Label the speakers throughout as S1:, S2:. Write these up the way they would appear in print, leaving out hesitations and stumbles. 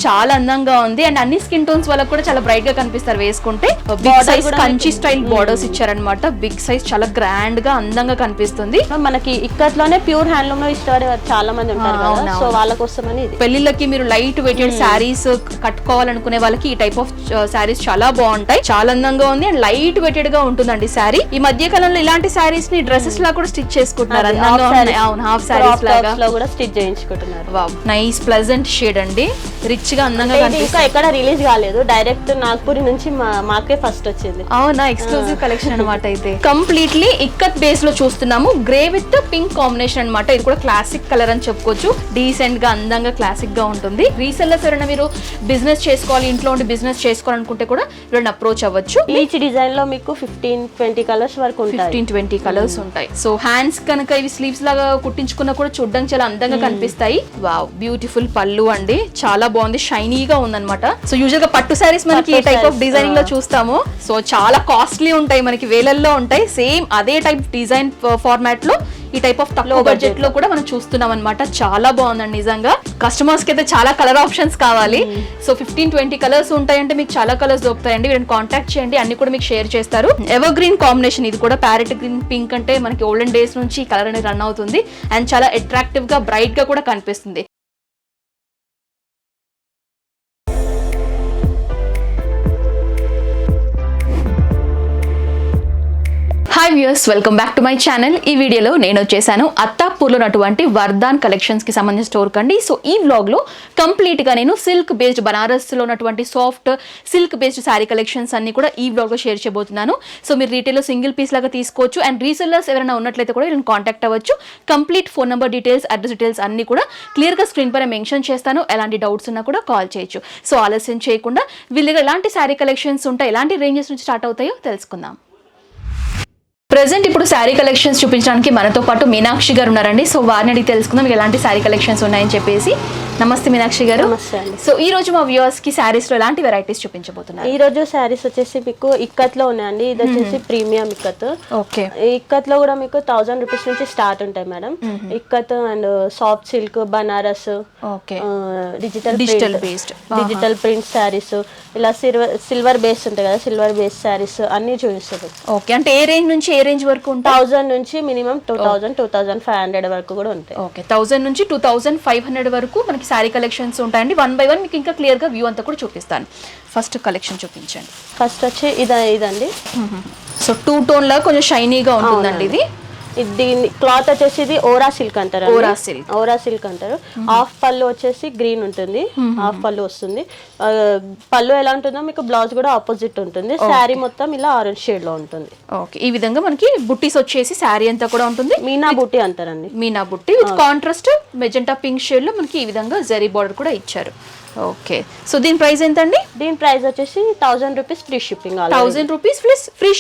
S1: చాలా అందంగా ఉంది. అండ్ అన్ని స్కిన్ టోన్స్ వాళ్ళకి కూడా చాలా బ్రైట్ గా కనిపిస్తారు వేసుకుంటే. Big size Kanchi style borders ఇచ్చారనమాట. బిగ్ సైజ్ చాలా గ్రాండ్ గా అందంగా కనిపిస్తుంది.
S2: మనకి ఇక్కత్లోనే ప్యూర్ హ్యాండ్లూమ్ లో ఇష్టపడే చాలా మంది ఉంటారు కదా, సో వాళ్ళ కోసమని ఇది.
S1: పెళ్లిళ్ళకి మీరు లైట్ వెయిటెడ్ శారీస్ కట్టుకోవాలనుకునే వాళ్ళకి ఈ టైప్ ఆఫ్ శారీస్ చాలా బాగుంటాయి. చాలా అందంగా ఉంది అండ్ లైట్ వెయిటెడ్ గా ఉంటుందండి శారీ. ఈ మధ్య కాలంలో ఇలాంటి శారీస్ ని డ్రెస్సెస్ లా కూడా స్టిచ్ చేసుకుంటున్నారు. హాఫ్ శారీస్ లాగా
S2: కూడా స్టిచ్ చేయించుకుంటున్నారు.
S1: నైస్ ప్లెజెంట్ షేడ్ అండి, రిచ్ గా అందంగా
S2: ఇంకా ఎక్కడ రిలీజ్ కాలేదు, డైరెక్ట్ నాగ్పూర్ నుంచి మాకే ఫస్ట్ వచ్చింది.
S1: అవునా, ఎక్స్క్లూజివ్ కలెక్షన్ అనమాట. అయితే కంప్లీట్లీ ఇక్కత్ బేస్ లో చూస్తున్నాము. గ్రే విత్ పింక్ కాంబినేషన్ అనమాట. ఇది కూడా క్లాసిక్ కలర్ అని చెప్పుకోవచ్చు. డీసెంట్ గా అందంగా క్లాసిక్ గా ఉంటుంది. రీసెల్లర్స్ ఎవరైనా మీరు బిజినెస్ చేసుకోవాలి, ఇంట్లో ఉండి బిజినెస్ చేసుకోవాలనుకుంటే కూడా వీళ్ళని అప్రోచ్ అవ్వచ్చు.
S2: ఈచ్ డిజైన్ లో మీకు 15-20 కలర్స్ వరకు ఉంటాయి.
S1: 15-20 కలర్స్ ఉంటాయి. సో హ్యాండ్స్ కనుక ఇవి స్లీవ్స్ లాగా కుట్టించుకున్నా కూడా చూడడానికి చాలా అందంగా కనిపిస్తాయి. వావ్, బ్యూటిఫుల్ పళ్ళు అండి, చాలా బాగుంది, షైనీగా ఉందన్నమాట. సో యూజువల్ గా పట్టు సారీస్ మనకి ఈ టైప్ ఆఫ్ డిజైనింగ్ లో చూస్తాము. సో చాలా కాస్ట్లీ ఉంటాయి, మనకి వేలల్లో ఉంటాయి. సేమ్ అదే టైప్ డిజైన్ ఫార్మాట్ లో ఈ టైప్ ఆఫ్ తక్కువ బడ్జెట్ లో కూడా మనం చూస్తున్నాం అనమాట. చాలా బాగుందండి నిజంగా. కస్టమర్స్ కి అయితే చాలా కలర్ ఆప్షన్స్ కావాలి. సో 15-20 కలర్స్ ఉంటాయంటే మీకు చాలా కలర్స్ దొరుకుతాయండి. వీళ్ళని కాంటాక్ట్ చేయండి, అన్ని కూడా మీకు షేర్ చేస్తారు. ఎవర్ గ్రీన్ కాంబినేషన్ ఇది కూడా. ప్యారెట్ గ్రీన్ పింక్ అంటే మనకి ఓల్డెన్ డేస్ నుంచి ఈ కలర్ అనేది రన్ అవుతుంది అండ్ చాలా అట్రాక్టివ్ గా బ్రైట్ గా కూడా కనిపిస్తుంది. Hi viewers, welcome back to my channel. ఈ వీడియోలో నేను వచ్చేసాను అత్తాపూర్లో ఉన్నటువంటి వర్ధాన్ కలెక్షన్స్ కి సంబంధించిన స్టోర్ కండి. సో ఈ వ్లాగ్ లో కంప్లీట్ గా నేను సిల్క్ బేస్డ్ బనారస్ లో ఉన్నటువంటి soft silk based sari collections అన్ని కూడా ఈ వ్లాగ్ లో షేర్ చేయబోతున్నాను. సో మీరు రీటైల్ లో సింగిల్ పీస్ లాగా తీసుకోవచ్చు అండ్ రీసెల్లర్స్ ఎవరైనా ఉన్నట్లయితే కూడా నేను కాంటాక్ట్ అవ్వచ్చు. Complete phone number details, address details అన్ని కూడా క్లియర్ గా స్క్రీన్ పైన మెన్షన్ చేస్తాను. ఎలాంటి డౌట్స్ ఉన్నా కూడా కాల్ చేయొచ్చు. సో ఆలస్యం చేయకుండా వీళ్ళ దగ్గర ఎలాంటి శారీ కలెక్షన్స్ ఉంటాయి, ఎలాంటి రేంజెస్ నుంచి స్టార్ట్ అవుతాయో తెలుసుకుందాం. ప్రెజెంట్ ఇప్పుడు శారీ కలెక్షన్స్ చూపించడానికి మనతో పాటు మీనాక్షి గారు ఉన్నారండి. సో వారిని అడిగి తెలుసుకుందాం మీకు ఎలాంటి శారీ కలెక్షన్స్ ఉన్నాయని చెప్పేసి. నమస్తే మీనాక్షి గారు. సో ఈ రోజు మా వ్యూవర్స్ కి శారీస్ లో ఎలాంటి వెరైటీస్ చూపించబోతున్నారు?
S2: ఈ రోజు శారీస్ వచ్చేసి మీకు ఇక్కత్ లో ఉన్నాయండి. ఇది వచ్చేసి ప్రీమియం ఇక్కత్.
S1: ఓకే,
S2: ఇక్కత్ లో కూడా మీకు 1000 రూపీస్ నుంచి స్టార్ట్ ఉంటాయి madam. Ikat and soft silk, Banaras, digital print saris, ఇలా సిల్వర్ బేస్ ఉంటాయి కదా, సిల్వర్ బేస్ శారీస్ అన్ని చూపిస్తారు.
S1: ఓకే, అంటే ఏ రేంజ్ నుంచి ఏ రేంజ్ వరకు ఉంటాయి?
S2: 1000 నుంచి మినిమం 2000-2500 వరకు కూడా ఉంటాయి.
S1: ఓకే, 1000 నుంచి 2500 వరకు మనకి శారీ కలెక్షన్స్ ఉంటాయండి. 1 by 1 మీకు ఇంకా క్లియర్ గా వ్యూ అంతా కూడా చూపిస్తాను. ఫస్ట్ కలెక్షన్ చూపించండి.
S2: ఫస్ట్ వచ్చి ఇదండి.
S1: సో 2 టోన్ లాగా కొంచెం షైనీగా ఉంటుందండి. ఇది
S2: దీని క్లాత్ వచ్చేసి ఇది ఓరా సిల్క్ అంటారు. ఓరా సిల్క్ అంటారు. హాఫ్ పళ్ళు వచ్చేసి గ్రీన్ ఉంటుంది, హాఫ్ పళ్ళు వస్తుంది. పళ్ళు ఎలా ఉంటుందో మీకు బ్లౌజ్ కూడా ఆపోజిట్ ఉంటుంది. శారీ మొత్తం ఇలా ఆరెంజ్ షేడ్ లో ఉంటుంది.
S1: ఓకే, ఈ విధంగా మనకి బుట్టీస్ వచ్చేసి శారీ అంతా కూడా ఉంటుంది.
S2: మీనా బుట్టి అంటారండి.
S1: మీనా బుట్టి with contrast magenta pink shade లో మనకి ఈ విధంగా జరీ బార్డర్ కూడా ఇచ్చారు. ఓకే, సో దీని ప్రైస్ ఎంత అండి?
S2: దీని ప్రైస్ వచ్చేసి 1000 rupees free shipping.
S1: 1000 rupees plus free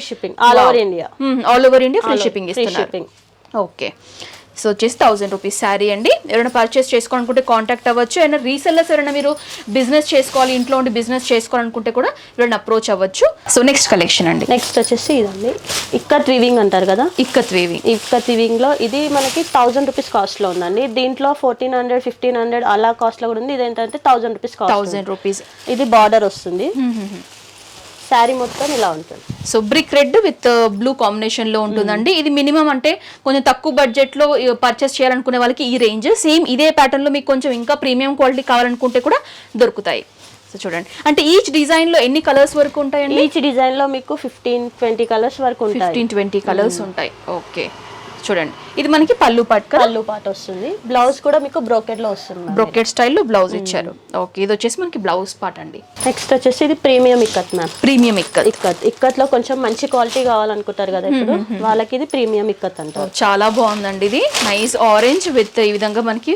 S1: shipping
S2: all over India.
S1: All over India free shipping ఇస్తున్నారు. ఓకే, సో వచ్చేసి 1000 రూపీస్ శారీ అండి. ఎవరైనా పర్చేస్ చేసుకోవాలనుకుంటే కాంటాక్ట్ అవ్వచ్చు. అయినా రీసెల్లర్స్ ఎవరైనా మీరు బిజినెస్ చేసుకోవాలి, ఇంట్లో ఉండి బిజినెస్ చేసుకోవాలనుకుంటే కూడా ఎవరైనా అప్రోచ్ అవ్వచ్చు. సో నెక్స్ట్ కలెక్షన్ అండి.
S2: నెక్స్ట్ వచ్చేసి ఇదండి ఇక్కత్ వీవింగ్ అంటారు కదా. ఇక్కత్ వీవింగ్ లో ఇది మనకి 1000 రూపీస్ కాస్ట్ లో ఉందండి. దీంట్లో 1400-1500 అలా కాస్ట్ లో కూడా ఉంది. ఇది ఏంటంటే 1000 రూపీస్ కాస్ట్.
S1: 1000 రూపీస్.
S2: ఇది బార్డర్ వస్తుంది. శారీ మొత్తం ఇలా ఉంటుంది.
S1: So brick red with blue combination లో ఉంటుందండి. ఇది మినిమం అంటే కొంచెం తక్కువ బడ్జెట్ లో పర్చేస్ చేయాలనుకునే వాళ్ళకి ఈ రేంజ్. సేమ్ ఇదే ప్యాటర్న్ లో మీకు కొంచెం ఇంకా ప్రీమియం క్వాలిటీ కావాలనుకుంటే కూడా దొరుకుతాయి. సో చూడండి, అంటే ఈచ్ డిజైన్ లో ఎన్ని కలర్స్ వరకు ఉంటాయండి?
S2: ఈచ్ డిజైన్ లో మీకు 15-20 కలర్స్ వరకు ఉంటాయి.
S1: 15-20 కలర్స్ ఉంటాయి. ఓకే, చూడండి ఇది మనకి పళ్ళు పాట
S2: వస్తుంది. బ్లౌజ్ కూడా మీకు బ్రోకెట్ లో వస్తుంది.
S1: బ్రోకెట్ స్టైల్లో బ్లౌజ్ ఇచ్చారు. ఓకే, ఇది వచ్చేసి మనకి బ్లౌజ్ పార్ట్ అండి.
S2: నెక్స్ట్ వచ్చేసి ఇది premium ikat ma'am.
S1: Premium
S2: ikat లో కొంచెం మంచి క్వాలిటీ కావాలనుకుంటారు కదా ఇప్పుడు, వాళ్ళకి ఇది ప్రీమియం ఇక్కత్ అంటారు.
S1: చాలా బాగుందండి. ఇది నైస్ ఆరెంజ్ విత్ ఈ విధంగా మనకి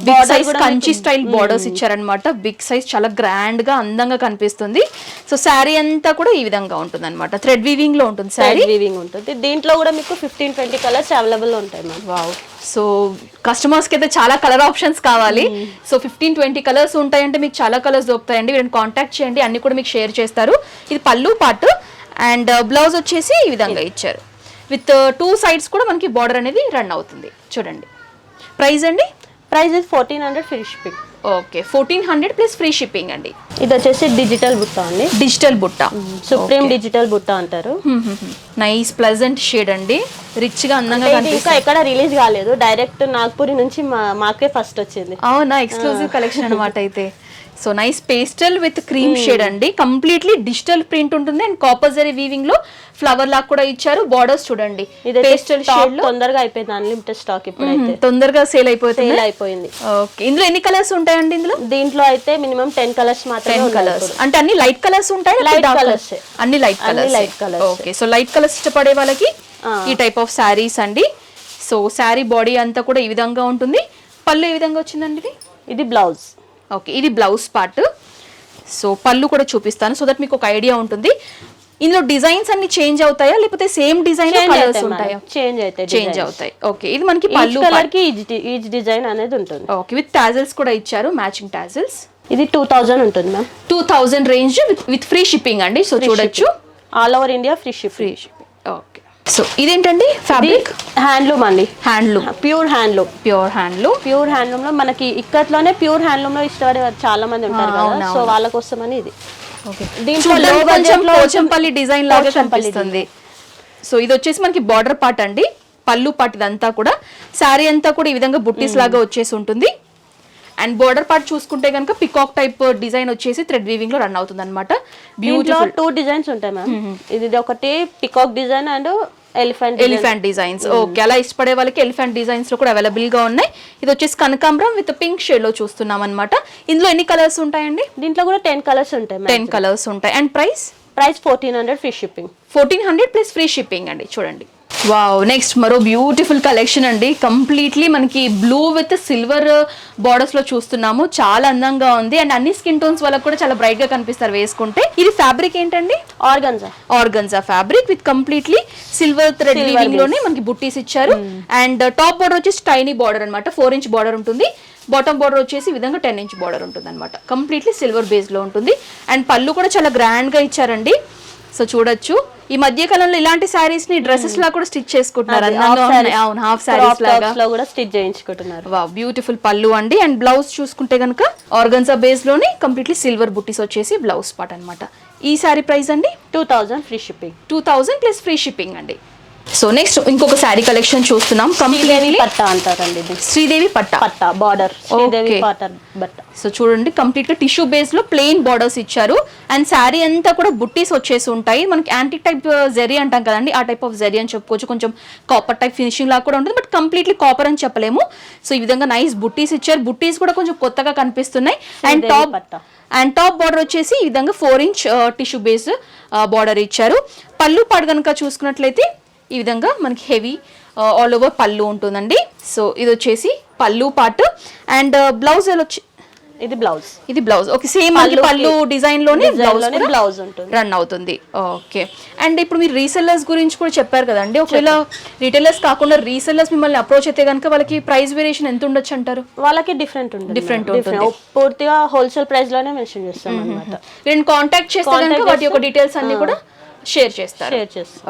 S1: big size Kanchi style borders ఇచ్చారనమాట. బిగ్ సైజ్ చాలా గ్రాండ్ గా అందంగా కనిపిస్తుంది. సో శారీ అంతా కూడా ఈ విధంగా ఉంటుంది అనమాట. థ్రెడ్ వీవింగ్ లో ఉంటుంది. శారీ
S2: వీవింగ్ ఉంటుంది. దీంట్లో కూడా మీకు 15-20 కలర్స్ అవైలబుల్ ఉంటాయి మ్యామ్.
S1: వావ్, సో కస్టమర్స్ కి అయితే చాలా కలర్ ఆప్షన్స్ కావాలి. సో 15-20 కలర్స్ ఉంటాయంటే మీకు చాలా కలర్స్ దొరుకుతాయండి. వీళ్ళని కాంటాక్ట్ చేయండి, అన్ని కూడా మీకు షేర్ చేస్తారు. ఇది పళ్ళు పార్ట్ అండ్ బ్లౌజ్ వచ్చేసి ఈ విధంగా ఇచ్చారు. విత్ 2 సైడ్స్ కూడా మనకి బార్డర్ అనేది రన్ అవుతుంది. చూడండి, ప్రైస్ అండి?
S2: Price 1400 free shipping.
S1: Okay 1400 plus free shipping అండి.
S2: ఇది వచ్చేసి డిజిటల్ బుట్ట అండి,
S1: డిజిటల్ బుట్ట,
S2: సుప్రీం డిజిటల్ బుట్ట అంటారు.
S1: నైస్ ప్లెజెంట్ షేడ్ అండి, రిచ్ గా అందంగా
S2: ఇది ఇంకా ఎక్కడ రిలీజ్ కాలేదు, డైరెక్ట్ నాగ్పూర్ నుంచి మాకే ఫస్ట్ వచ్చింది.
S1: అవునా, ఎక్స్క్లూజివ్ కలెక్షన్ అనమాట అయితే. So nice pastel with cream shade అండి, కంప్లీట్లీ డిజిటల్ ప్రింట్ ఉంటుంది అండ్ కాపర్ జరీ వీవింగ్ లో ఫ్లవర్ లాగా కూడా ఇచ్చారు. బార్డర్స్ చూడండి పేస్టల్ షేడ్ లో,
S2: తొందరగా అయిపోయింది, అన్లిమిటెడ్ స్టాక్ ఇప్పుడైతే
S1: తొందరగా సేల్ అయిపోయింది. ఓకే, ఇందులో ఎన్ని కలర్స్ ఉంటాయండి?
S2: దీంట్లో అయితే మినిమం 10 కలర్స్ మాత్రమే.
S1: 10 కలర్స్ అంటే అన్ని లైట్ కలర్స్ ఉంటాయి?
S2: లైట్ కలర్స్,
S1: అన్ని light colours. Okay, so light colours ఇష్టపడే వాళ్ళకి ఈ టైప్ ఆఫ్ శారీస్ అండి. సో శారీ బాడీ అంతా కూడా ఈ విధంగా ఉంటుంది. పళ్ళు ఏ విధంగా వచ్చిందండి?
S2: ఇది బ్లౌజ్.
S1: ఓకే, ఇది బ్లౌజ్ పార్ట్. సో పళ్ళు కూడా చూపిస్తాను సో దట్ మీకు ఒక ఐడియా ఉంటుంది. ఇందులో డిజైన్స్ అన్ని చేంజ్ అవుతాయా లేకపోతే సేమ్ డిజైన్ కలర్స్ ఉంటాయా? చేంజ్ అవుతాయి. ఓకే, ఇది మనకి పళ్ళు
S2: కలర్ కి ఈచ్ డిజైన్ అనేది ఉంటుంది.
S1: ఓకే, విత్ టాజల్స్ కూడా ఇచ్చారు, మ్యాచింగ్ టాజల్స్.
S2: ఇది 2000 ఉంటుంది ma'am.
S1: 2000 range with free shipping అండి. సో చూడొచ్చు,
S2: all over India free shipping.
S1: Okay, so ఇదేంటండి? ఫ్యాబ్రిక్
S2: హ్యాండ్లూమ్ అండి,
S1: handloom,
S2: pure handloom.
S1: Pure handloom
S2: లో మనకి ఇక్కత్లోనే ప్యూర్ హ్యాండ్లూమ్ లో ఇష్టపడే చాలా మంది ఉంటారు కదా, సో వాళ్ళ కోసమని ఇది.
S1: దీంట్లో పోచంపల్లి డిజైన్ లాగా కనిపిస్తుంది. సో ఇది వచ్చేసి మనకి బార్డర్ పార్ట్ అండి, పళ్ళు పార్ట్ ఇదంతా కూడా. శారీ అంతా కూడా ఈ విధంగా బుట్టీస్ లాగా వచ్చేసి ఉంటుంది. అండ్ బోర్డర్ పార్ట్ చూసుకుంటే కనుక పికాక్ టైప్ డిజైన్ వచ్చేసి థ్రెడ్ వీవింగ్ లో రన్ అవుతుంది అనమాట.
S2: బ్యూటిఫుల్ 2 డిజైన్స్ ఉంటాయి మ్యామ్. ఇది ఒకటి peacock design and
S1: elephant designs. Okay, అలా ఇష్టపడే వాళ్ళకి ఎలిఫెంట్ డిజైన్స్ లో కూడా అవైలబుల్ గా ఉన్నాయి. ఇది వచ్చేసి కనకాంబరం విత్ పింక్ షేడ్ లో చూస్తున్నాం అనమాట. ఇందులో ఎన్ని కలర్స్ ఉంటాయండి?
S2: దీంట్లో కూడా 10 కలర్స్ ఉంటాయి.
S1: 10 కలర్స్ ఉంటాయి. And price
S2: 1400 free shipping.
S1: 1400 plus free shipping అండి. చూడండి, వావ్, నెక్స్ట్ మరో బ్యూటిఫుల్ కలెక్షన్ అండి. కంప్లీట్లీ మనకి బ్లూ విత్ సిల్వర్ బార్డర్స్ లో చూస్తున్నాము, చాలా అందంగా ఉంది. అండ్ అన్ని స్కిన్ టోన్స్ వాళ్ళకి కూడా చాలా బ్రైట్ గా కనిపిస్తారు వేసుకుంటే. ఇది ఫ్యాబ్రిక్ ఏంటండి? Organza fabric with completely silver thread weaving లోనే మనకి బుట్టీస్ ఇచ్చారు. అండ్ టాప్ బార్డర్ వచ్చేసి టైనీ బార్డర్ అనమాట, 4 ఇంచ్ బార్డర్ ఉంటుంది. బాటమ్ బార్డర్ వచ్చేసి ఈ విధంగా 10 ఇంచ్ బార్డర్ ఉంటుంది అనమాట. కంప్లీట్లీ సిల్వర్ బేస్ లో ఉంటుంది. అండ్ పళ్ళు కూడా చాలా గ్రాండ్ గా ఇచ్చారండి. సో చూడొచ్చు, ఈ మధ్య కాలంలో ఇలాంటి సారీస్ ని డ్రెస్సెస్ లా కూడా స్టిచ్ చేసుకుంటున్నారు. అవును, హాఫ్ సారీస్ లాగా
S2: కూడా స్టిచ్ చేయించుకుంటున్నారు.
S1: వావ్, బ్యూటిఫుల్ పళ్ళు అండి. అండ్ బ్లౌజ్ చూసుకుంటే కనుక ఆర్గన్జా బేస్ లోని కంప్లీట్లీ సిల్వర్ బుట్టీస్ వచ్చేసి బ్లౌజ్ పార్ట్ అనమాట. ఈ సారీ ప్రైస్ అండి
S2: 2000 free shipping.
S1: 2000 plus free shipping అండి. సో నెక్స్ట్ ఇంకొక శారీ కలెక్షన్ చూస్తున్నాం.
S2: శ్రీదేవి పట్ట అంటారండి ఇది.
S1: శ్రీదేవి పట్ట
S2: బార్డర్, శ్రీదేవి పట్ట.
S1: సో చూడండి, కంప్లీట్ గా టిష్యూ బేస్ లో ప్లెయిన్ బార్డర్స్ ఇచ్చారు. అండ్ శారీ అంతా కూడా బుట్టీస్ వచ్చేసి ఉంటాయి. మనకి యాంటిక్ టైప్ జెరీ అంటాం కదండి, ఆ టైప్ ఆఫ్ జెరీ అని చెప్పుకోవచ్చు. కొంచెం కాపర్ టైప్ ఫినిషింగ్ లాగా కూడా ఉంటుంది, బట్ కంప్లీట్లీ కాపర్ అని చెప్పలేము. సో ఈ విధంగా నైస్ బుట్టీస్ ఇచ్చారు. బుట్టీస్ కూడా కొంచెం కొత్తగా కనిపిస్తున్నాయి. అండ్ టాప్ బార్డర్ వచ్చేసి ఈ విధంగా 4 ఇంచ్ టిష్యూ బేస్ బార్డర్ ఇచ్చారు. పళ్ళు పాడు కనుక చూసుకున్నట్లయితే ఈ విధంగా మనకి హెవీ ఆల్ ఓవర్ పళ్ళు ఉంటుందండి. సో ఇది వచ్చేసి పళ్ళు పార్ట్. అండ్ బ్లౌజ్ ఇది బ్లౌజ్. ఓకే, సేమ్ మనకి పళ్ళు డిజైన్ లోనే
S2: బ్లౌజ్ ఉంటుంది,
S1: రన్ అవుతుంది. ఓకే, అండ్ ఇప్పుడు మీరు రీసెల్లర్స్ గురించి కూడా చెప్పారు కదండి. ఒకవేళ రీటైలర్స్ కాకుండా రీసెల్లర్స్ మిమ్మల్ని అప్రోచ్ అయితే కనుక వాళ్ళకి ప్రైస్ వేరియేషన్ ఎంత ఉండొచ్చు అంటారు?
S2: వాళ్ళకి డిఫరెంట్ ఉంటుంది. పూర్తిగా హోల్సేల్ ప్రైస్ లోనే మెన్షన్ చేస్తాం అన్నమాట.
S1: నేను కాంటాక్ట్ చేస్తే కనుక వాటి యొక్క డీటెయిల్స్ అన్ని కూడా షేర్ చేస్తారు.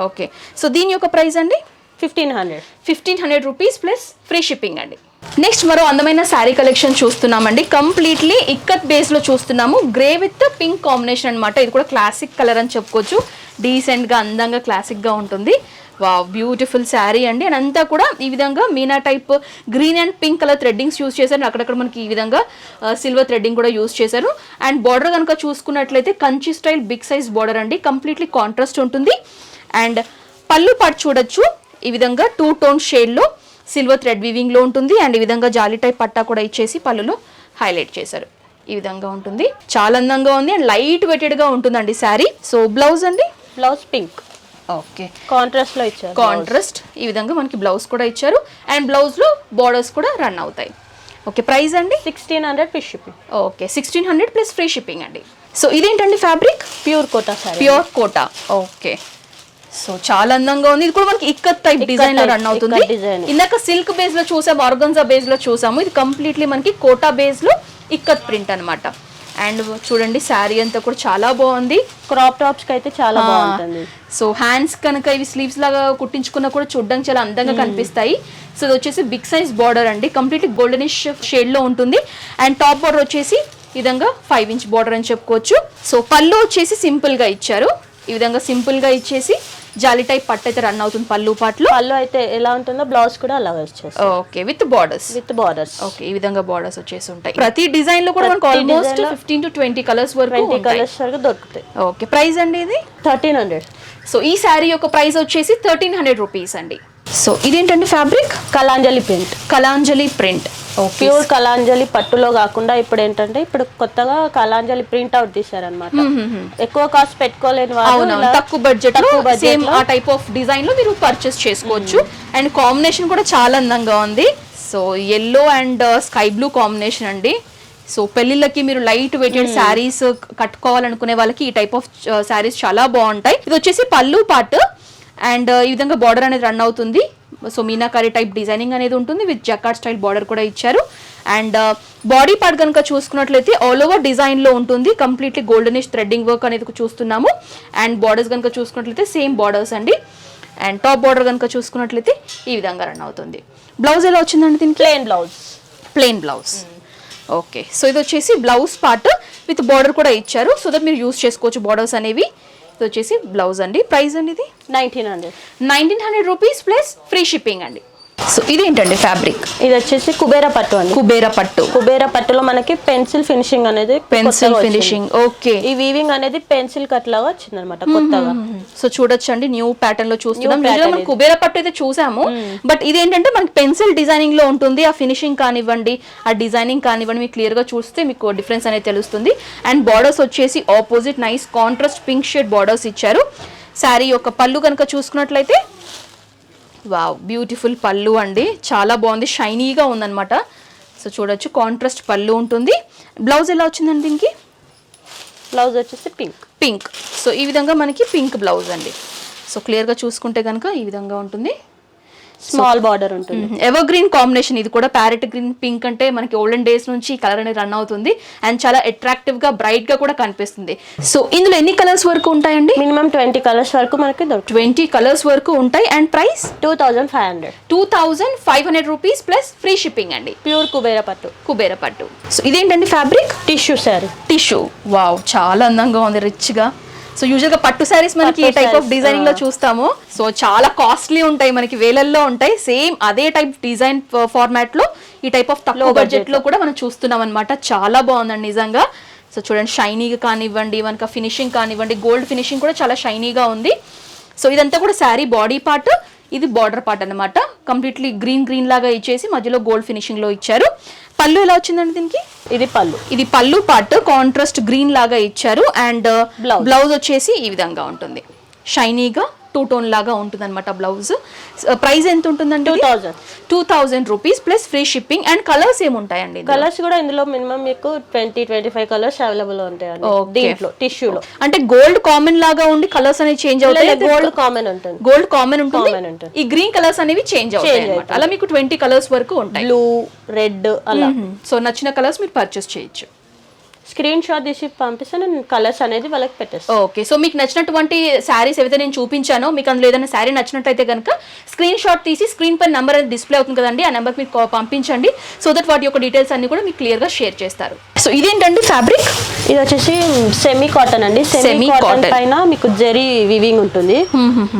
S1: ఓకే, సో దీని యొక్క ప్రైస్ అండి 1500 రూపీస్ ప్లస్ ఫ్రీ షిప్పింగ్ అండి. నెక్స్ట్ మరో అందమైన శారీ కలెక్షన్ చూస్తున్నామండి. కంప్లీట్లీ ఇక్కత్ బేస్ లో చూస్తున్నాము. గ్రే విత్ పింక్ కాంబినేషన్ అనమాట. ఇది కూడా క్లాసిక్ కలర్ అని చెప్పుకోవచ్చు. డీసెంట్ గా అందంగా క్లాసిక్ గా ఉంటుంది. వావ్, బ్యూటిఫుల్ శారీ అండి. అండ్ అంతా కూడా ఈ విధంగా Meena type green and pink colour threadings use చేశారు. అక్కడక్కడ మనకి ఈ విధంగా సిల్వర్ థ్రెడ్డింగ్ కూడా యూస్ చేశారు. అండ్ బార్డర్ కనుక చూసుకున్నట్లయితే Kanchi style big size border అండి, కంప్లీట్లీ కాంట్రాస్ట్ ఉంటుంది. అండ్ పళ్ళు పార్ట్ చూడొచ్చు, ఈ విధంగా 2 టోన్ షేడ్ లో సిల్వర్ థ్రెడ్ వీవింగ్ లో ఉంటుంది. అండ్ ఈ విధంగా జాలీ టైప్ పట్టా కూడా ఇచ్చేసి పళ్ళులో హైలైట్ చేశారు. ఈ విధంగా ఉంటుంది, చాలా అందంగా ఉంది. అండ్ లైట్ వెయిటెడ్ గా ఉంటుందండి శారీ. సో బ్లౌజ్ అండి,
S2: బ్లౌజ్ పింక్.
S1: ఓకే,
S2: కాంట్రాస్ట్ లో ఇచ్చారు.
S1: కాంట్రాస్ట్ ఈ విధంగా మనకి బ్లౌజ్ కూడా ఇచ్చారు. అండ్ బ్లౌజ్ లో బోర్డర్స్ కూడా రన్ అవుతాయి. ఓకే, ప్రైస్ అండి
S2: 1600 free shipping.
S1: Okay, 1600 plus free shipping అండి. సో ఇదేంటండి fabric?
S2: Pure Kota sari.
S1: Pure Kota. Okay, so చాలా అందంగా ఉంది. ఇది కూడా మనకి ఇక్కత్ టైప్ డిజైన్ లో రన్ అవుతుంది. ఇందాక సిల్క్ బేస్ లో చూసాము, ఆర్గన్జా బేస్ లో చూసాము. ఇది కంప్లీట్లీ మనకి కోటా బేస్ లో ఇక్కత్ ప్రింట్ అనమాట. అండ్ చూడండి శారీ అంతా కూడా చాలా బాగుంది.
S2: క్రాప్ టాప్స్ కి అయితే చాలా బాగుంటుంది.
S1: సో హ్యాండ్స్ కనుక ఇవి స్లీవ్స్ లాగా కుట్టించుకున్నా కూడా చూడడానికి చాలా అందంగా కనిపిస్తాయి. సో ఇది వచ్చేసి బిగ్ సైజ్ బార్డర్ అండి, కంప్లీట్ గోల్డెనిష్ షేడ్ లో ఉంటుంది. అండ్ టాప్ బార్డర్ వచ్చేసి ఈ విధంగా 5 ఇంచ్ బార్డర్ అని చెప్పుకోవచ్చు. సో పళ్ళు వచ్చేసి సింపుల్ గా ఇచ్చారు, ఈ విధంగా సింపుల్ గా ఇచ్చేసి జాలి టైప్ పట్టు అయితే రన్ అవుతుంది. పళ్ళు
S2: అయితే ఎలా ఉంటుందో బ్లౌజ్ కూడా అలాగే వచ్చేసి
S1: ఓకే విత్ బార్డర్స్. ఓకే ఈ విధంగా బార్డర్స్ వచ్చేసి ఉంటాయి. ప్రతి డిజైన్ లో కూడా మనకు ఆల్మోస్ట్ 15 to 20 కలర్స్ వరకు
S2: దొరుకుతాయి.
S1: ఓకే ప్రైస్ అండి ఇది
S2: 1300.
S1: సో ఈ శారీ యొక్క ప్రైస్ వచ్చేసి 1300 రూపీస్ అండి. సో ఇదేంటండి fabric? Kalanjali print.
S2: Pure Kalanjali పట్టులో కాకుండా ఇప్పుడు ఏంటంటే ఇప్పుడు కొత్తగా కలాంజలి ప్రింట్ అవుట్ తీశారనమాట. ఎక్కువ కాస్ట్ పెట్టుకోలేని వాళ్ళు
S1: తక్కువ బడ్జెట్ సేమ్ ఆ టైప్ ఆఫ్ డిజైన్ లో మీరు పర్చేస్ చేసుకోవచ్చు. అండ్ కాంబినేషన్ కూడా చాలా అందంగా ఉంది. So yellow and sky blue combination అండి. సో పెళ్లిళ్ళకి మీరు లైట్ వెయిటెడ్ శారీస్ కట్టుకోవాలనుకునే వాళ్ళకి ఈ టైప్ ఆఫ్ శారీస్ చాలా బాగుంటాయి. ఇది వచ్చేసి పళ్ళు పార్ట్ అండ్ ఈ విధంగా బార్డర్ అనేది రన్ అవుతుంది. సో మీనాకారి టైప్ డిజైనింగ్ అనేది ఉంటుంది, విత్ జకార్డ్ స్టైల్ బార్డర్ కూడా ఇచ్చారు. అండ్ బాడీ పార్ట్ కనుక చూసుకున్నట్లయితే ఆల్ ఓవర్ డిజైన్ లో ఉంటుంది, కంప్లీట్లీ గోల్డెనిష్ థ్రెడ్డింగ్ వర్క్ అనేది చూస్తున్నాము. అండ్ బార్డర్స్ కనుక చూసుకున్నట్లయితే సేమ్ బార్డర్స్ అండి. అండ్ టాప్ బార్డర్ కనుక చూసుకున్నట్లయితే ఈ విధంగా రన్ అవుతుంది. బ్లౌజ్ ఎలా వచ్చిందండి దీనికి? Plain blouse. ఓకే సో ఇది వచ్చేసి బ్లౌజ్ పార్ట్ విత్ బార్డర్ కూడా ఇచ్చారు, సో దట్ మీరు యూస్ చేసుకోవచ్చు బార్డర్స్ అనేవి. ఇది వచ్చేసి బ్లౌజ్ అండి. ప్రైస్ అండి ఇది 1900 రూపీస్ ప్లస్ ఫ్రీ షిప్పింగ్ అండి. సో ఇదేంటండి ఫ్యాబ్రిక్?
S2: ఇది వచ్చేసి కుబేరా పట్టు అండి. కుబేరా పట్టులో మనకి పెన్సిల్ ఫినిషింగ్ అనేది
S1: ఓకే
S2: ఈ వీవింగ్ అనేది పెన్సిల్ కట్ లాగా వచ్చింది అనమాట కొత్తగా.
S1: సో చూడొచ్చండి న్యూ ప్యాటర్న్ లో చూస్తున్నాం. మనం కుబేరా పట్టు అయితే చూసాము, బట్ ఇది ఏంటంటే మనకి పెన్సిల్ డిజైనింగ్ లో ఉంటుంది. ఆ ఫినిషింగ్ కానివ్వండి, ఆ డిజైనింగ్ కానివ్వండి, మీకు క్లియర్ గా చూస్తే మీకు డిఫరెన్స్ అనేది తెలుస్తుంది. అండ్ బార్డర్స్ వచ్చేసి opposite nice contrast pink shade borders ఇచ్చారు. శారీ యొక్క పళ్ళు కనుక చూసుకున్నట్లయితే వావ్ బ్యూటిఫుల్ పళ్ళు అండి, చాలా బాగుంది, షైనీగా ఉందన్నమాట. సో చూడొచ్చు కాంట్రాస్ట్ పళ్ళు ఉంటుంది. బ్లౌజ్ ఎలా వచ్చిందండి దీనికి?
S2: బ్లౌజ్ వచ్చేసి
S1: పింక్. సో ఈ విధంగా మనకి పింక్ బ్లౌజ్ అండి. సో క్లియర్గా చూసుకుంటే కనుక ఈ విధంగా ఉంటుంది.
S2: స్మాల్ బార్డర్ ఉంటుంది.
S1: ఎవర్ గ్రీన్ కాంబినేషన్ ఇది కూడా. ప్యారెట్ గ్రీన్ పింక్ అంటే మనకి ఓల్డెన్ డేస్ నుంచి ఈ కలర్ అనేది రన్ అవుతుంది అండ్ చాలా అట్రాక్టివ్ గా బ్రైట్ గా కూడా కనిపిస్తుంది. సో ఇందులో ఎన్ని కలర్స్ వరకు ఉంటాయండి?
S2: మినిమం 20 కలర్స్ వరకు మనకి
S1: 20 కలర్స్ వరకు ఉంటాయి. And price
S2: 2500
S1: rupees plus free shipping అండి.
S2: ప్యూర్ కుబేరా పట్టు.
S1: సో ఇదేంటండి ఫ్యాబ్రిక్?
S2: టిష్యూ.
S1: వావ్ చాలా అందంగా ఉంది, రిచ్ గా. సో యూజువల్ గా పట్టు శారీస్ మనకి ఈ టైప్ ఆఫ్ డిజైనింగ్ లో చూస్తాము. సో చాలా కాస్ట్లీ ఉంటాయి, మనకి వేలల్లో ఉంటాయి. సేమ్ అదే టైప్ డిజైన్ ఫార్మాట్ లో ఈ టైప్ ఆఫ్ తక్కువ బడ్జెట్ లో కూడా మనం చూస్తున్నాం అనమాట. చాలా బాగుందండి నిజంగా. సో చూడండి షైనీగా కానివ్వండి, మనకి ఫినిషింగ్ కానివ్వండి, గోల్డ్ ఫినిషింగ్ కూడా చాలా షైనీగా ఉంది. సో ఇదంతా కూడా శారీ బాడీ పార్ట్, ఇది బార్డర్ పార్ట్ అనమాట. కంప్లీట్లీ గ్రీన్ లాగా ఇచ్చేసి మధ్యలో గోల్డ్ ఫినిషింగ్ లో ఇచ్చారు. పళ్ళు ఎలా వచ్చిందండి దీనికి?
S2: ఇది
S1: పళ్ళు పార్ట్ కాంట్రాస్ట్ గ్రీన్ లాగా ఇచ్చారు. అండ్ బ్లౌజ్ వచ్చేసి ఈ విధంగా ఉంటుంది, షైనీగా 2 టోన్ లాగా ఉంటుంది అనమాట బ్లౌజ్. ప్రైస్ ఎంత ఉంటుందండి? 2000 rupees plus free shipping. And colours ఏముంటాయండి?
S2: కలర్స్ కూడా ఇందులో మినిమం మీకు 20-25 కలర్స్ అవైలబుల్ ఉంటాయండి దీంట్లో టిష్యూలో.
S1: అంటే గోల్డ్ కామన్ లాగా ఉండి కలర్స్ అనేవి చేంజ్ అవుతాయి.
S2: గోల్డ్ కామన్ ఉంటుంది.
S1: ఈ గ్రీన్ కలర్స్ అనేవి చేంజ్ అవుతాయి అన్నమాట. అలా మీకు 20 కలర్స్ వరకు ఉంటాయి.
S2: బ్లూ, రెడ్ అలా.
S1: సో నచ్చిన కలర్స్ మీరు పర్చేస్ చేయొచ్చు.
S2: స్క్రీన్ షాట్ తీసి పంపిస్తే నేను కలర్స్ అనేది వాళ్ళకి పెట్టేస్తాను.
S1: ఓకే సో మీకు నచ్చినటువంటి శారీస్ ఏవైతే నేను చూపించానో, మీకు అందులో ఏదైనా శారీ నచ్చినట్టయితే కనుక స్క్రీన్ షాట్ తీసి స్క్రీన్ పై నెంబర్ అనేది డిస్ప్లే అవుతుంది కదండి, ఆ నెంబర్ మీకు పంపించండి. సో దట్ వాటి యొక్క డీటెయిల్స్ అన్ని కూడా మీకు క్లియర్ గా షేర్ చేస్తారు. సో ఇదేంటండి ఫ్యాబ్రిక్?
S2: ఇది వచ్చేసి సెమీ కాటన్ అండి. సెమీ కాటన్ పైన మీకు జరీ వివింగ్ ఉంటుంది.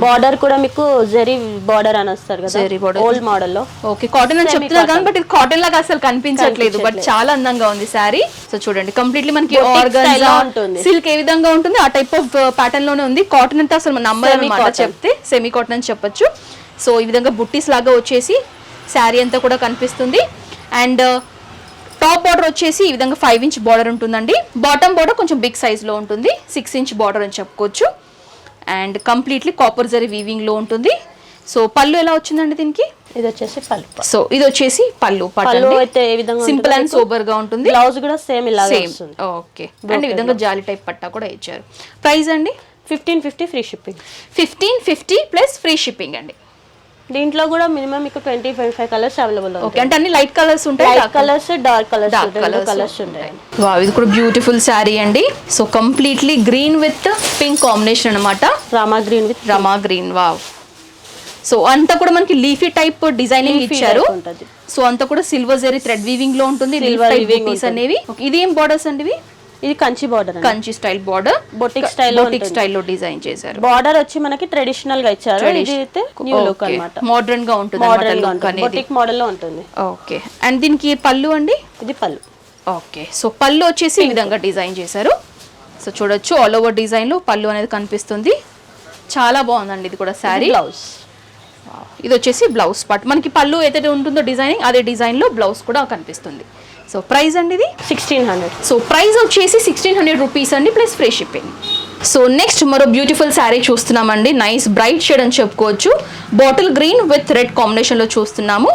S2: బార్డర్ కూడా మీకు జరీ బార్డర్ అని వస్తారు కదా ఓల్డ్ మోడల్ లో.
S1: ఓకే కాటన్ అని చెప్తున్నారు కానీ బట్ ఇది కాటన్ లాగా అసలు కనిపించట్లేదు, బట్ చాలా అందంగా ఉంది శారీ. సో చూడండి కంప్లీట్లీ మనకి ఆర్గాన్జా సిల్క్ ఏ విధంగా ఉంటుంది ఆ టైప్ ఆఫ్ ప్యాటర్న్ లోనే ఉంది. కాటన్ అంటే అసలు నంబర్ అన్నమాట చెప్తే సెమీ కాటన్ అని చెప్పొచ్చు. సో ఈ విధంగా బుట్టీస్ లాగా వచ్చేసి శారీ అంతా కూడా కనిపిస్తుంది. అండ్ టాప్ బార్డర్ వచ్చేసి ఈ విధంగా 5 ఇంచ్ బార్డర్ ఉంటుందండి. బాటమ్ బార్డర్ కొంచెం బిగ్ సైజ్ లో ఉంటుంది, 6 ఇంచ్ బార్డర్ అని చెప్పుకోవచ్చు. And completely copper zari weaving లో ఉంటుంది. సో పళ్ళు ఎలా వచ్చిందండి దీనికి?
S2: ఇది వచ్చేసి పళ్ళు.
S1: సో ఇది వచ్చేసి పళ్ళు
S2: అయితే ఏ విధంగా
S1: సింపుల్ అండ్ సోబర్ గా ఉంటుంది.
S2: బ్లౌజ్ కూడా సేమ్ ఇలాగే వస్తుంది.
S1: ఓకే అండ్ ఈ విధంగా జాలి టైప్ పట్టా కూడా ఇచ్చారు. ప్రైస్ అండి
S2: 1550 free shipping.
S1: 1550 plus free shipping అండి.
S2: దీంట్లో కూడా మినిమం మీకు 20-25 కలర్స్ అవైలబుల్
S1: ఓకే, అంటే అన్ని లైట్ కలర్స్ ఉంటాయి,
S2: లైట్ కలర్స్, డార్క్ కలర్స్ ఉంటాయి.
S1: వావ్, ఇది కూడా బ్యూటిఫుల్ శారీ అండి. So completely green with pink combination అన్నమాట,
S2: Rama green with
S1: Rama green. Wow, so అంతా కూడా మనకి లీఫీ టైప్ డిజైనింగ్ ఇచ్చారు. సో అంతా కూడా సిల్వర్ జరీ థ్రెడ్ వీవింగ్ లో ఉంటుంది, సిల్వర్ వీవింగ్ అనేవి. ఇది ఏం బార్డర్స్ అండి?
S2: ఇది Kanchi border,
S1: Kanchi style border,
S2: boutique
S1: స్టైల్లో డిజైన్ చేశారు.
S2: బార్డర్ వచ్చి మనకి ట్రెడిషనల్ గా ఇచ్చారు, ఇది అయితే న్యూ లుక్ అన్నమాట,
S1: మోడర్న్ గా ఉంటుంది,
S2: బొటిక్ మోడల్ లో ఉంటుంది.
S1: ఓకే, అండ్ దీనికి పళ్ళు అండి?
S2: ఇది పళ్ళు.
S1: ఓకే, సో పళ్ళు వచ్చేసి ఈ విధంగా డిజైన్ చేశారు. సో చూడొచ్చు ఆల్ ఓవర్ డిజైన్ లో పళ్ళు అనేది కనిపిస్తుంది, చాలా బాగుందండి. ఇది కూడా శారీ.
S2: బ్లౌజ్,
S1: ఇది వచ్చేసి బ్లౌజ్ పార్ట్. మనకి పళ్ళు ఏదైతే ఉంటుందో డిజైనింగ్, అదే డిజైన్ లో బ్లౌజ్ కూడా కనిపిస్తుంది. సో ప్రైస్ అండి ఇది
S2: 1600.
S1: సో ప్రైస్ వచ్చేసి 1600 రూపీస్ అండి, plus free shipping. So next మరో బ్యూటిఫుల్ శారీ చూస్తున్నామండి, నైస్ బ్రైట్ షేడ్ అని చెప్పుకోవచ్చు, bottle green with red combination లో చూస్తున్నాము.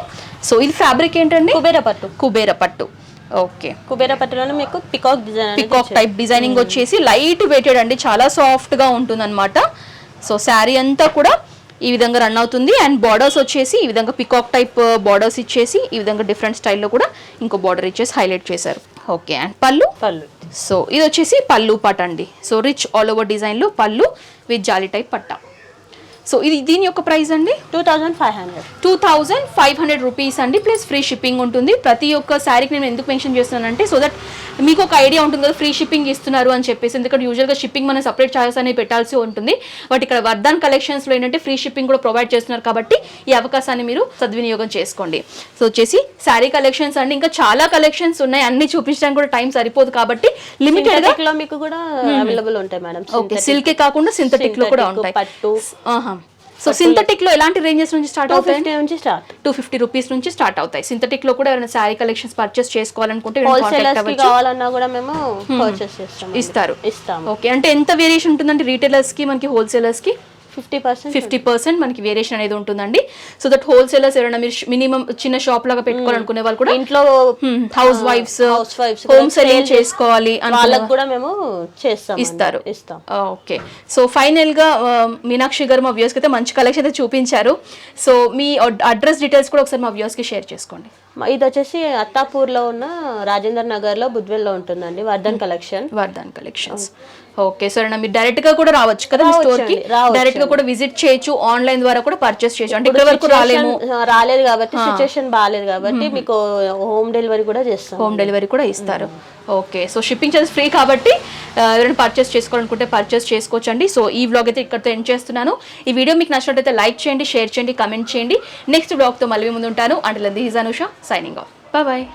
S1: సో ఇది ఫ్యాబ్రిక్ ఏంటండి? కుబేర పట్టు. ఓకే,
S2: కుబేర పట్టులోనే మీకు peacock design,
S1: peacock type designing వచ్చేసి లైట్ వెయిటెడ్ అండి, చాలా సాఫ్ట్ గా ఉంటుంది అనమాట. సో శారీ అంతా కూడా ఈ విధంగా రన్ అవుతుంది, అండ్ బార్డర్స్ వచ్చేసి ఈ విధంగా పికాక్ టైప్ బార్డర్స్ ఇచ్చేసి ఈ విధంగా డిఫరెంట్ స్టైల్లో కూడా ఇంకో బార్డర్ ఇచ్చేసి హైలైట్ చేశారు. ఓకే, అండ్ పళ్ళు. సో ఇది వచ్చేసి పళ్ళు పాట అండి. సో రిచ్ ఆల్ ఓవర్ డిజైన్లో పళ్ళు with jolly type patta. So ఇది దీని యొక్క ప్రైస్ అండి 2500 రూపీస్ అండి, ప్లస్ ఫ్రీ షిప్పింగ్ ఉంటుంది. ప్రతి ఒక్క శారీకి నేను ఎందుకు మెన్షన్ చేస్తున్నానంటే, సో దట్ మీకు ఒక ఐడియా ఉంటుంది కదా, ఫ్రీ షిప్పింగ్ ఇస్తున్నారు అని చెప్పేసి. ఎందుకంటే యూజువల్గా షిప్పింగ్ మనం సపరేట్ చార్జెస్ అనేవి పెట్టాల్సి ఉంటుంది, బట్ ఇక్కడ వర్ధన్ కలెక్షన్స్లో ఏంటంటే ఫ్రీ షిప్పింగ్ కూడా ప్రొవైడ్ చేస్తున్నారు, కాబట్టి ఈ అవకాశాన్ని మీరు సద్వినియోగం చేసుకోండి. సో వచ్చేసి శారీ కలెక్షన్స్ అండి, ఇంకా చాలా కలెక్షన్స్ ఉన్నాయి, అన్ని చూపించడానికి కూడా టైం సరిపోదు, కాబట్టి లిమిటెడ్ గా
S2: మీకు కూడా అవైలబుల్ ఉంటాయి మేడం.
S1: ఓకే, సిల్కే కాకుండా సింథటిక్ లో కూడా ఉంటాయి. సో సింథటిక్ లో ఎలాంటి రేంజెస్ నుంచి స్టార్ట్ అవుతాయి? 250 రూపీస్ నుంచి స్టార్ట్ అవుతాయి. సింథటిక్ లో కూడా ఎవరైనా శారీ కలెక్షన్స్ పర్చేస్ చేసుకోవాలనుకుంటే
S2: కావాలన్నా కూడా మేము పర్చేస్ చేస్తాం, ఇస్తాం.
S1: ఓకే, అంటే ఎంత వేరియేషన్ ఉంటుందండి రీటైలర్స్ కి మనకి హోల్సేలర్స్ కి?
S2: 50%
S1: మనకి వేరియేషన్ అనేది ఉంటుందండి. సో దట్ హోల్సేలర్స్ ఎవరైనా మీరు మినిమం చిన్న షాప్ లాగా పెట్టుకోవాలనుకునే వాళ్ళు కూడా,
S2: ఇంట్లో
S1: హౌస్ వైఫ్స్ హోమ్ సెల్లింగ్ చేసుకోవాలి
S2: వాళ్ళకి కూడా మేము చేస్తాం,
S1: ఇస్తారు. ఓకే, సో ఫైనల్ గా మీనాక్షి గారు మా వ్యూస్ కి అయితే మంచి కలెక్షన్ అయితే చూపించారు. సో మీ అడ్రస్ డీటెయిల్స్ కూడా ఒకసారి మా వ్యూస్ కి షేర్ చేసుకోండి.
S2: ఇది వచ్చేసి అత్తాపూర్ లో ఉన్న రాజేంద్ర నగర్ లో బుద్వెల్ లో ఉంటుందండి, వర్ధన్ కలెక్షన్స్. ఓకే, సరే, మీరు డైరెక్ట్ గా కూడా రావచ్చు కదా మీ స్టోర్ కి, డైరెక్ట్ గా కూడా విజిట్ చేయొచ్చు, ఆన్లైన్ ద్వారా కూడా పర్చేస్ చేయొచ్చు. అంటే ఇక్కడ వరకు రాలేదు కాబట్టి, సిచువేషన్ బాగాలేదు కాబట్టి మీకు హోమ్ డెలివరీ కూడా చేస్తాం,
S1: హోమ్ డెలివరీ కూడా ఇస్తారు. Okay, so shipping charges free కాబట్టి ఎవరైనా పర్చేస్ చేసుకోవాలనుకుంటే పర్చేస్ చేసుకోవచ్చండి. సో ఈ వ్లాగ్ అయితే ఇక్కడితో ఎండ్ చేస్తున్నాను. ఈ వీడియో మీకు నచ్చినట్లయితే లైక్ చేయండి, షేర్ చేయండి, కమెంట్ చేయండి. నెక్స్ట్ వ్లాగ్ తో మళ్ళీ ముందు ఉంటాను. Until this is Anusha signing off. Bye.